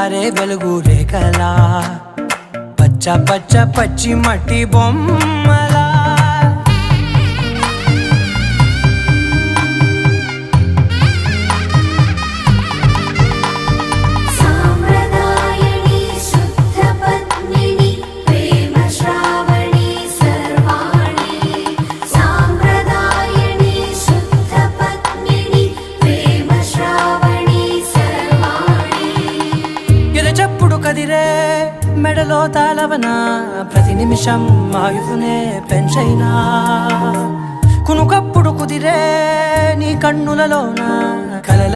పారే వెలుగు రేఖలా పచ్చ పచ్చ పచ్చి మట్టి బొమ్మలా చెప్పుడు కదిరే మెడలో తాళవన ప్రతి నిమిషం ఆయుధునే పెంచైనా కునుకప్పుడు కుదిరే నీ కన్నులలోన కలల